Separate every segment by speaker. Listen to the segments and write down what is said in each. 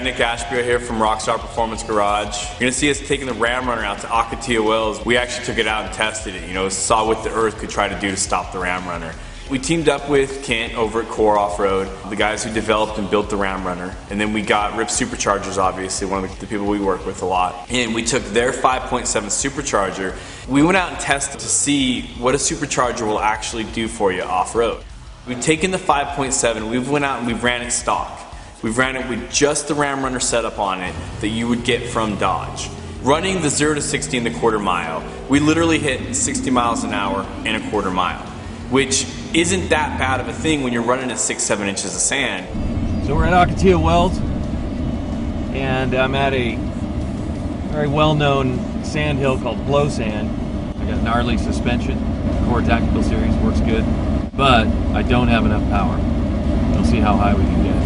Speaker 1: Nick Ashby here from Rockstar Performance Garage. You're gonna see us taking the Ram Runner out to Ocotillo Wells. We actually took it out and tested it, saw what the Earth could try to do to stop the Ram Runner. We teamed up with Kent over at Core Off-Road, the guys who developed and built the Ram Runner. And then we got RIPP Superchargers, obviously, one of the people we work with a lot. And we took their 5.7 Supercharger. We went out and tested to see what a Supercharger will actually do for you off-road. We've taken the 5.7, we went out and we ran it stock. We've ran it with just the Ram Runner setup on it that you would get from Dodge. Running the 0 to 60 in the quarter mile, we literally hit 60 miles an hour in a quarter mile, which isn't that bad of a thing when you're running at 6-7 inches of sand.
Speaker 2: So we're at Ocotillo Wells, and I'm at a very well-known sand hill called Blow Sand. I got gnarly suspension, Core Tactical Series, works good, but I don't have enough power. We'll see how high we can get.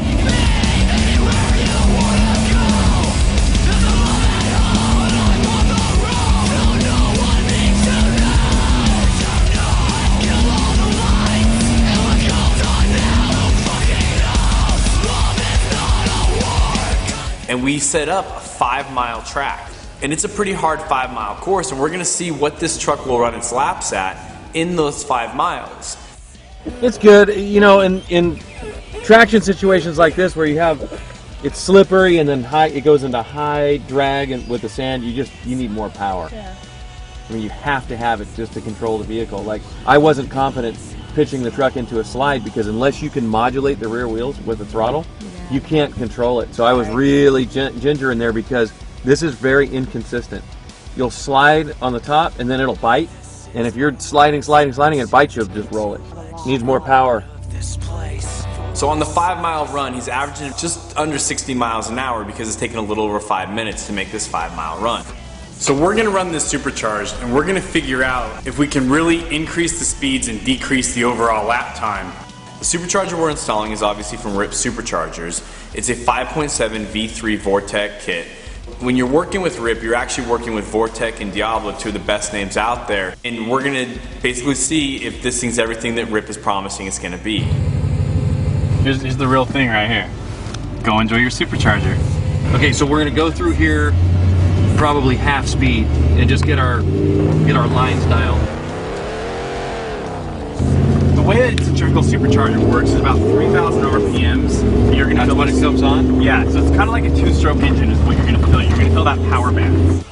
Speaker 1: And we set up a 5-mile track. And it's a pretty hard 5-mile course, and we're gonna see what this truck will run its laps at in those 5 miles.
Speaker 2: It's good, in traction situations like this where it's slippery and then it goes into high drag and with the sand, you need more power.
Speaker 3: Yeah.
Speaker 2: I mean, you have to have it just to control the vehicle. Like, I wasn't confident pitching the truck into a slide because unless you can modulate the rear wheels with the throttle, you can't control it. So I was really ginger in there because this is very inconsistent. You'll slide on the top and then it'll bite. And if you're sliding and it bites, you'll just roll it. Needs more power.
Speaker 1: So on the 5-mile run, he's averaging just under 60 miles an hour because it's taking a little over 5 minutes to make this 5-mile run. So we're gonna run this Supercharged and we're gonna figure out if we can really increase the speeds and decrease the overall lap time. The Supercharger we're installing is obviously from RIPP Superchargers. It's a 5.7 V3 Vortec kit. When you're working with RIPP, you're actually working with Vortec and Diablo, two of the best names out there. And we're gonna basically see if this thing's everything that RIPP is promising it's gonna be.
Speaker 4: Here's the real thing right here. Go enjoy your Supercharger.
Speaker 2: Okay, so we're gonna go through here probably half speed and just get our lines dialed.
Speaker 4: The way that a typical Supercharger works is about 3,000 RPMs. You're gonna feel
Speaker 2: when it comes on?
Speaker 4: Yeah, so it's kind of like a 2-stroke engine is what you're gonna feel. You're gonna feel that power band.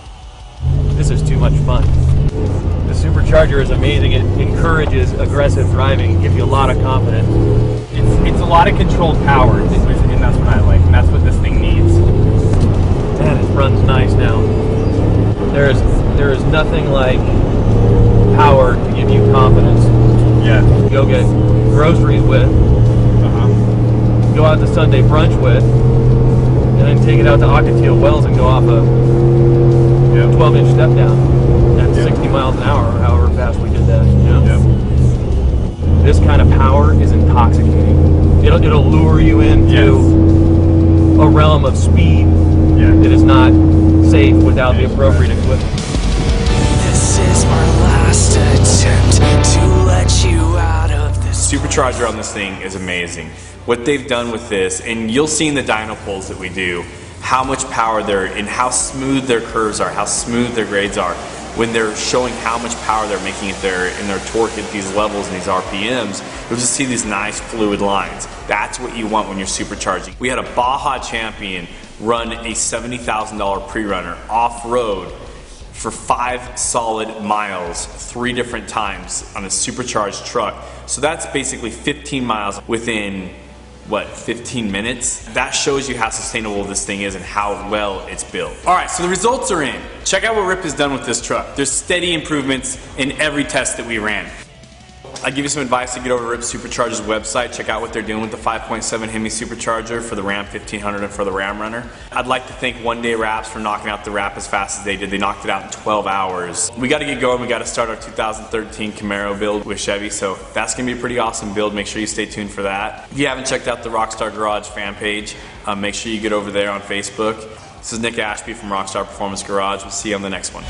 Speaker 2: This is too much fun. The Supercharger is amazing. It encourages aggressive driving, gives you a lot of confidence.
Speaker 4: It's a lot of controlled power, and that's what I like, and that's what this thing needs.
Speaker 2: Man, it runs nice now. There is nothing like power to give you confidence.
Speaker 4: Yeah.
Speaker 2: Go get groceries with, go out to Sunday brunch with, and then take it out to Ocotillo Wells and go off a 12-inch step down at 60 miles an hour, or however fast we did that. This kind of power is intoxicating. It'll lure you into a realm of speed that is not safe without the appropriate equipment.
Speaker 5: This is our last attempt to let you out of this.
Speaker 1: Supercharger on this thing is amazing. What they've done with this, and you'll see in the dyno pulls that we do, how much power and how smooth their curves are, how smooth their grades are. When they're showing how much power they're making in their torque at these levels and these RPMs, you'll just see these nice fluid lines. That's what you want when you're supercharging. We had a Baja champion run a $70,000 pre-runner off-road for 5 solid miles 3 different times on a supercharged truck. So that's basically 15 miles within, 15 minutes? That shows you how sustainable this thing is and how well it's built. All right, so the results are in. Check out what RIPP has done with this truck. There's steady improvements in every test that we ran. I'd give you some advice to get over to RIPP Supercharger's website, check out what they're doing with the 5.7 Hemi Supercharger for the Ram 1500 and for the Ram Runner. I'd like to thank One Day Wraps for knocking out the wrap as fast as they did. They knocked it out in 12 hours. We got to get going. We got to start our 2013 Camaro build with Chevy, so that's going to be a pretty awesome build. Make sure you stay tuned for that. If you haven't checked out the Rockstar Garage fan page, make sure you get over there on Facebook. This is Nick Ashby from Rockstar Performance Garage. We'll see you on the next one.